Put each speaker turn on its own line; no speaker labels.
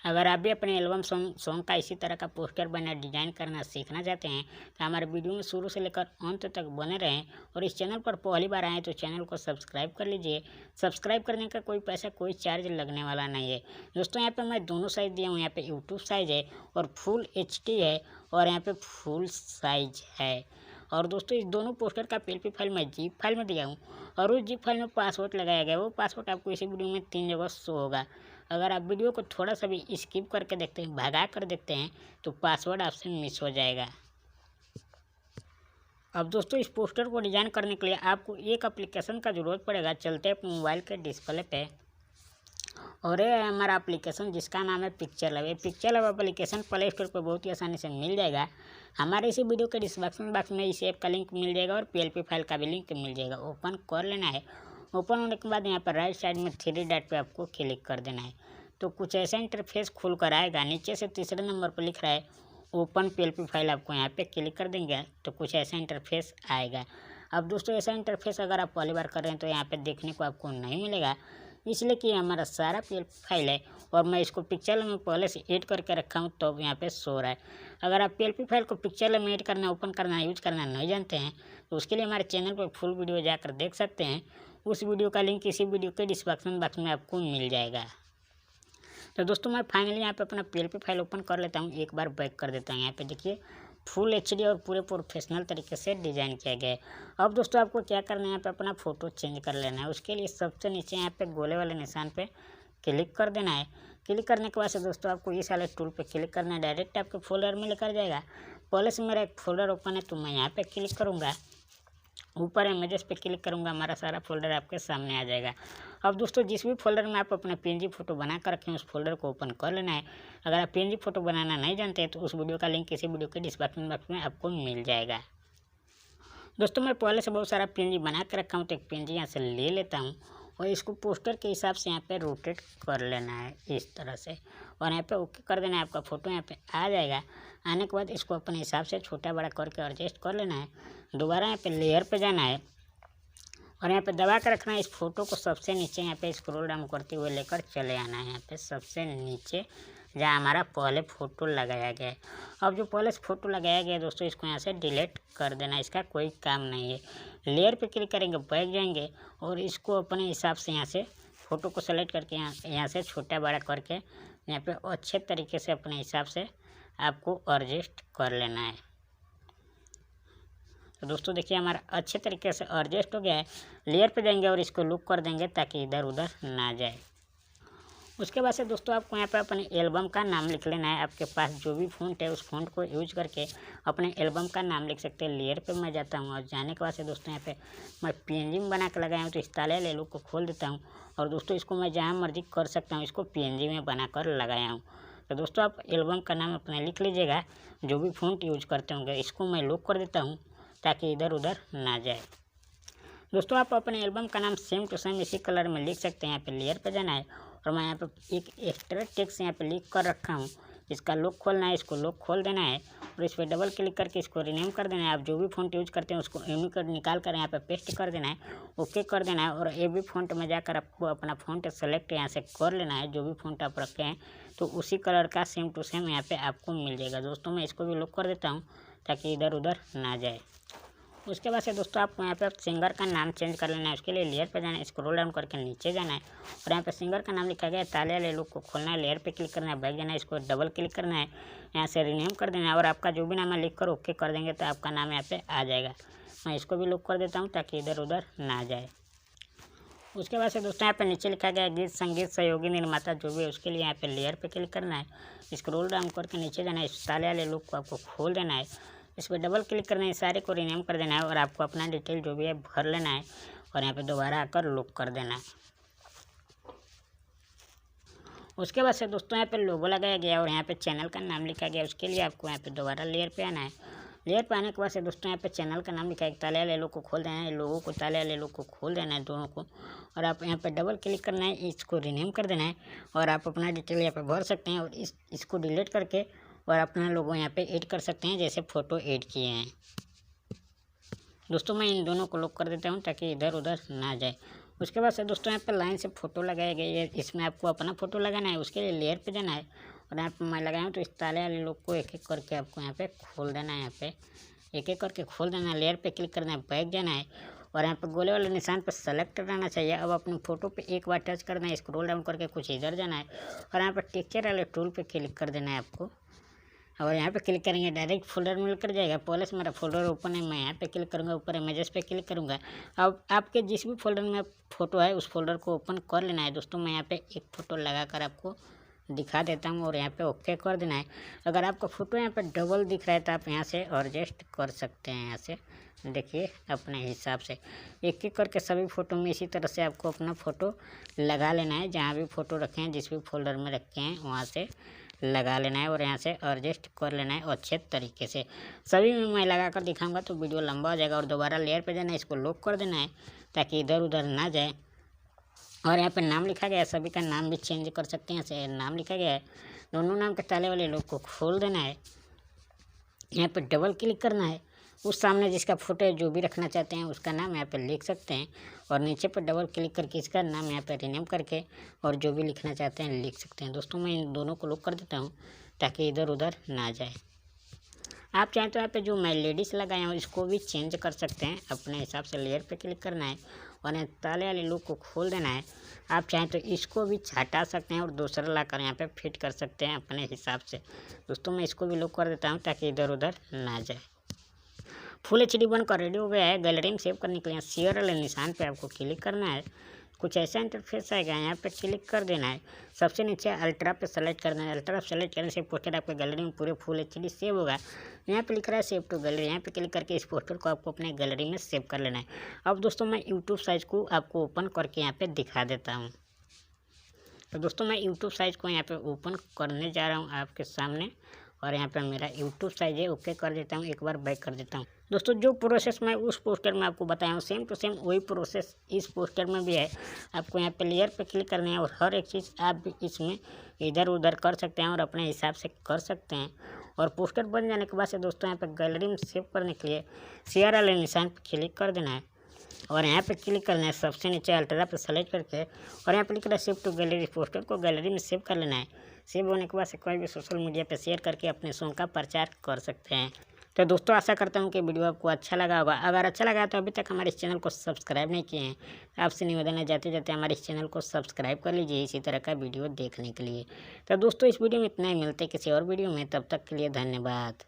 अगर आप भी अपने एल्बम सॉन्ग का इसी तरह का पोस्टर बना डिजाइन करना सीखना चाहते हैं तो हमारे वीडियो में शुरू से लेकर अंत तक बने रहें। और इस चैनल पर पहली बार आएँ तो चैनल को सब्सक्राइब कर लीजिए। सब्सक्राइब करने का कोई पैसा कोई चार्ज लगने वाला नहीं है। दोस्तों यहाँ पे मैं दोनों साइज़ दिया हूँ। यहाँ पे यूट्यूब साइज़ है और फुल HD है और यहाँ पे फुल साइज है। और दोस्तों इस दोनों पोस्टर का PLP फाइल मैं जिप फाइल में दिया हूँ और उस जिप फाइल में पासवर्ड लगाया गया। वो पासवर्ड आपको इसी वीडियो में 3 जगह शो होगा। अगर आप वीडियो को थोड़ा सा भी स्किप करके देखते हैं, भगा कर देखते हैं, तो पासवर्ड आपसे मिस हो जाएगा। अब दोस्तों इस पोस्टर को डिजाइन करने के लिए आपको एक एप्लीकेशन का ज़रूरत पड़ेगा। चलते हैं अपने मोबाइल के डिस्प्ले पे और ये है हमारा एप्लीकेशन जिसका नाम है पिक्चर लैब। ये picture lab application play store पर बहुत ही आसानी से मिल जाएगा। हमारे इसी वीडियो के डिस्क्रिप्शन बॉक्स में इस ऐप का लिंक मिल जाएगा और PLP फाइल का भी लिंक मिल जाएगा। ओपन कर लेना है। ओपन होने के बाद यहाँ पर राइट साइड में 3 डॉट पे आपको क्लिक कर देना है तो कुछ ऐसा इंटरफेस खुल कर आएगा। नीचे से तीसरे नंबर पर लिख रहा है ओपन PLP फाइल। आपको यहाँ पे क्लिक कर देंगे तो कुछ ऐसा इंटरफेस आएगा। अब दोस्तों ऐसा इंटरफेस अगर आप पहली बार कर रहे हैं तो यहाँ पे देखने को आपको नहीं मिलेगा, इसलिए कि हमारा सारा PLP फाइल है और मैं इसको पिक्चर में पहले से ऐड करके रखा हूँ तो यहाँ पे शो रहा है। अगर आप PLP फाइल को पिक्चर में ऐड करना, ओपन करना, यूज करना नहीं जानते हैं तो उसके लिए हमारे चैनल पर फुल वीडियो जाकर देख सकते हैं। उस वीडियो का लिंक इसी वीडियो के डिस्क्रिप्शन बॉक्स में आपको मिल जाएगा। तो दोस्तों मैं फाइनली यहाँ पे अपना PLP फाइल ओपन कर लेता हूँ। एक बार बैक कर देता हूँ। यहाँ पे देखिए फुल HD और पूरे प्रोफेशनल तरीके से डिज़ाइन किया गया है। अब दोस्तों आपको क्या करना है, यहाँ पे अपना फ़ोटो चेंज कर लेना है। उसके लिए सबसे नीचे यहाँ पे गोले वाले निशान पे क्लिक कर देना है। क्लिक करने के बाद से दोस्तों आपको इस वाले टूल पे क्लिक करना है। डायरेक्ट आपके फोल्डर में लेकर जाएगा। पहले से मेरा एक फोल्डर ओपन है तो मैं यहाँ पे क्लिक करूँगा। ऊपर इमेजेस पे क्लिक करूँगा, हमारा सारा फोल्डर आपके सामने आ जाएगा। अब दोस्तों जिस भी फोल्डर में आप अपना PNG फ़ोटो बना कर रखें उस फोल्डर को ओपन कर लेना है। अगर आप PNG फ़ोटो बनाना नहीं जानते हैं तो उस वीडियो का लिंक इसी वीडियो के डिस्क्रिप्शन बॉक्स में आपको मिल जाएगा। दोस्तों मैं पहले से बहुत सारा PNG बना के रखा हूँ तो एक PNG यहाँ से ले लेता हूँ और इसको पोस्टर के हिसाब से यहाँ पे रोटेट कर लेना है इस तरह से और यहाँ पे ओके कर देना है। आपका फ़ोटो यहाँ पे आ जाएगा। आने के बाद इसको अपने हिसाब से छोटा बड़ा करके एडजस्ट कर लेना है। दोबारा यहाँ पे लेयर पे जाना है और यहाँ पे दबा कर रखना है। इस फोटो को सबसे नीचे यहाँ पे स्क्रॉल डाउन करते हुए लेकर चले आना है। यहाँ पे सबसे नीचे जहाँ हमारा पहले फ़ोटो लगाया गया है। अब जो पहले से फ़ोटो लगाया गया है दोस्तों इसको यहाँ से डिलीट कर देना है। इसका कोई काम नहीं है। लेयर पे क्लिक करेंगे, बैक जाएंगे और इसको अपने हिसाब से यहाँ से फ़ोटो को सेलेक्ट करके यहाँ से छोटा बड़ा करके यहाँ पे अच्छे तरीके से अपने हिसाब से आपको एडजस्ट कर लेना है। तो दोस्तों देखिए हमारा अच्छे तरीके से एडजस्ट हो गया है। लेयर पे जाएंगे और इसको लुक कर देंगे ताकि इधर उधर ना जाए। उसके बाद से दोस्तों आपको यहाँ पे अपने एल्बम का नाम लिख लेना है। आपके पास जो भी फ़ॉन्ट है उस फ़ॉन्ट को यूज करके अपने एल्बम का नाम लिख सकते हैं। लेयर पे मैं जाता हूँ और जाने के बाद से दोस्तों यहाँ पे मैं PNG में बना के लगाया हूँ तो इस ताले ले लो को खोल देता हूँ और दोस्तों इसको मैं जहाँ मर्जी कर सकता हूँ। इसको PNG में बना कर लगाया हूँ। तो दोस्तों आप एल्बम का नाम अपना लिख लीजिएगा। जो भी फ़ॉन्ट यूज करते होंगे इसको मैं लॉक कर देता हूँ ताकि इधर उधर ना जाए। दोस्तों आप अपने एल्बम का नाम सेम टू सेम इसी कलर में लिख सकते हैं। यहाँ पे लेयर पे जाना है और मैं यहाँ पे एक एक्स्ट्रा टेक्स्ट यहाँ पे लिख कर रखा हूँ। इसका लॉक खोलना है, इसको लॉक खोल देना है और इस पर डबल क्लिक करके इसको रीनेम कर देना है। आप जो भी फ़ॉन्ट यूज करते हैं उसको यूनिकोड निकाल कर यहाँ पे पेस्ट कर देना है, ओके कर देना है और ए भी फ़ॉन्ट में जाकर आपको अपना फ़ॉन्ट सेलेक्ट यहाँ से कर लेना है। जो भी फ़ॉन्ट आप रखे हैं तो उसी कलर का सेम टू सेम यहाँ पे आपको मिल जाएगा। दोस्तों मैं इसको भी लॉक कर देता हूँ ताकि इधर उधर ना जाए। उसके बाद से दोस्तों आपको यहाँ पे सिंगर का नाम चेंज कर लेना है। उसके लिए लेयर पे जाना है, स्क्रॉल डाउन करके नीचे जाना है और यहाँ पे सिंगर का नाम लिखा गया है तालिया ले लो को खोलना है। लेयर पे क्लिक करना है, बैक जाना है, इसको डबल क्लिक करना है, यहाँ से रीनेम कर देना है और आपका जो भी नाम है लिख कर ओके कर देंगे तो आपका नाम यहाँ पे आ जाएगा। मैं इसको भी लॉक कर देता हूँ ताकि इधर उधर ना जाए। उसके बाद से दोस्तों यहाँ पे नीचे लिखा गया है गीत संगीत सहयोगी निर्माता जो भी है उसके लिए यहाँ पे लेयर पे क्लिक करना है, स्क्रॉल डाउन करके नीचे जाना है, इस तालिया ले लो को आपको खोल देना है, इस पर डबल क्लिक करना है, सारे को रीनेम कर देना है और आपको अपना डिटेल जो भी है भर लेना है और यहाँ पे दोबारा आकर लॉक कर देना है। उसके बाद से दोस्तों यहाँ पे लोगो लगाया गया और यहाँ पे चैनल का नाम लिखा गया। उसके लिए आपको यहाँ पे दोबारा लेयर पे आना है। लेयर पे आने के बाद से दोस्तों यहाँ पे चैनल का नाम लिखा है, तालिया ले लो को खोल देना है, लोगों को तालिया ले लो को खोल देना है दोनों को और आप यहाँ पे डबल क्लिक करना है, इसको रीनेम कर देना है और आप अपना डिटेल यहाँ पे भर सकते हैं और इसको डिलीट करके और अपना लोगो यहाँ पे ऐड कर सकते हैं जैसे फ़ोटो ऐड किए हैं। दोस्तों मैं इन दोनों को लॉक कर देता हूँ ताकि इधर उधर ना जाए। उसके बाद से दोस्तों यहाँ पे लाइन से फ़ोटो लगाया गया है, इसमें आपको अपना फ़ोटो लगाना है। उसके लिए लेयर पे जाना है और यहाँ पे मैं लगाया हूँ। तो इस ताले वाले लोग को एक एक करके आपको यहाँ पे खोल देना है। यहाँ पे एक एक करके खोल देना है। लेयर पे क्लिक करना है, बैक जाना है और यहाँ पे गोले वाले निशान पर सेलेक्ट रहना चाहिए। अब अपनी फ़ोटो पे एक बार टच करना है, स्क्रॉल डाउन करके कुछ इधर जाना है और यहाँ पर टेक्सचर वाले टूल पे क्लिक कर देना है आपको। और यहाँ पे क्लिक करेंगे डायरेक्ट फोल्डर में कर जाएगा। पहले से मेरा फोल्डर ओपन है, मैं यहाँ पे क्लिक करूँगा, ऊपर इमेजेस पे क्लिक करूँगा। अब आपके जिस भी फोल्डर में फ़ोटो है उस फोल्डर को ओपन कर लेना है। दोस्तों मैं यहाँ पे एक फ़ोटो लगा कर आपको दिखा देता हूँ और यहाँ पे ओके कर देना है। अगर आपका फ़ोटो यहाँ पे डबल दिख रहा है तो आप यहाँ से एडजस्ट कर सकते हैं। यहाँ से देखिए अपने हिसाब से एक एक करके सभी फ़ोटो में इसी तरह से आपको अपना फ़ोटो लगा लेना है। जहाँ भी फ़ोटो रखे हैं, जिस भी फोल्डर में रखे हैं वहाँ से लगा लेना है और यहाँ से एडजस्ट कर लेना है अच्छे तरीके से। सभी में मैं लगा कर दिखाऊंगा तो वीडियो लंबा हो जाएगा। और दोबारा लेयर पे जाना है, इसको लॉक कर देना है ताकि इधर उधर ना जाए। और यहाँ पे नाम लिखा गया है, सभी का नाम भी चेंज कर सकते हैं। ऐसे नाम लिखा गया है, दोनों नाम के ताले वाले लोग को खोल देना है। यहाँ पे डबल क्लिक करना है, उस सामने जिसका फोटो है जो भी रखना चाहते हैं उसका नाम यहाँ पे लिख सकते हैं। और नीचे पर डबल क्लिक करके इसका नाम यहाँ पे रीनेम करके और जो भी लिखना चाहते हैं लिख सकते हैं। दोस्तों मैं इन दोनों को लॉक कर देता हूँ ताकि इधर उधर ना जाए। आप चाहें तो यहाँ पे जो मैं लेडीज़ लगाया हूँ इसको भी चेंज कर सकते हैं अपने हिसाब से। लेयर पे क्लिक करना है और यहाँ ताले वाले लुक को खोल देना है। आप चाहें तो इसको भी हटा सकते हैं और दूसरा लाकर यहाँ पे फिट कर सकते हैं अपने हिसाब से। दोस्तों मैं इसको भी लॉक कर देता हूँ ताकि इधर उधर ना जाए। फुल HD बनकर रेडी हो गया है। गैलरी में सेव करने के लिए शेयर वाले निशान पे आपको क्लिक करना है। कुछ ऐसा इंटरफेस आएगा, यहाँ पे क्लिक कर देना है। सबसे नीचे अल्ट्रा पे सेलेक्ट करना है। अल्ट्रा सेलेक्ट करने से पोस्टर आपके गैलरी में पूरे फुल HD सेव होगा। यहाँ पे लिख रहा है सेव टू गैलरी, यहाँ पे क्लिक करके इस पोस्टर को आपको अपने गैलरी में सेव कर लेना है। अब दोस्तों मैं यूट्यूब साइज को आपको ओपन करके यहाँ पे दिखा देता हूँ। तो दोस्तों मैं यूट्यूब साइज को यहाँ पे ओपन करने जा रहा हूँ आपके सामने और यहाँ पे मेरा यूट्यूब साइज है। ओके कर देता हूँ, एक बार बैक कर देता हूँ। दोस्तों जो प्रोसेस मैं उस पोस्टर में आपको बताया हूँ सेम टू सेम वही प्रोसेस इस पोस्टर में भी है। आपको यहाँ पे लेयर पे क्लिक करना है और हर एक चीज़ आप भी इसमें इधर उधर कर सकते हैं और अपने हिसाब से कर सकते हैं। और पोस्टर बन जाने के बाद से दोस्तों यहाँ पे गैलरी में सेव करने के लिए शेयर वाले निशान पर क्लिक कर देना है और यहाँ पे क्लिक करना है। सबसे नीचे अल्ट्रा पे सेलेक्ट करके और यहाँ पे लिख रहा है सेव टू गैलरी, पोस्टर को गैलरी में सेव कर लेना है। सेव होने के बाद से कोई भी सोशल मीडिया पे शेयर करके अपने सॉन्ग का प्रचार कर सकते हैं। तो दोस्तों आशा करता हूँ कि वीडियो आपको अच्छा लगा होगा। अगर अच्छा लगा तो अभी तक हमारे इस चैनल को सब्सक्राइब नहीं किए हैं तो आपसे निवेदन है जाते जाते हमारे इस चैनल को सब्सक्राइब कर लीजिए इसी तरह का वीडियो देखने के लिए। तो दोस्तों इस वीडियो में इतना ही, मिलते किसी और वीडियो में, तब तक के लिए धन्यवाद।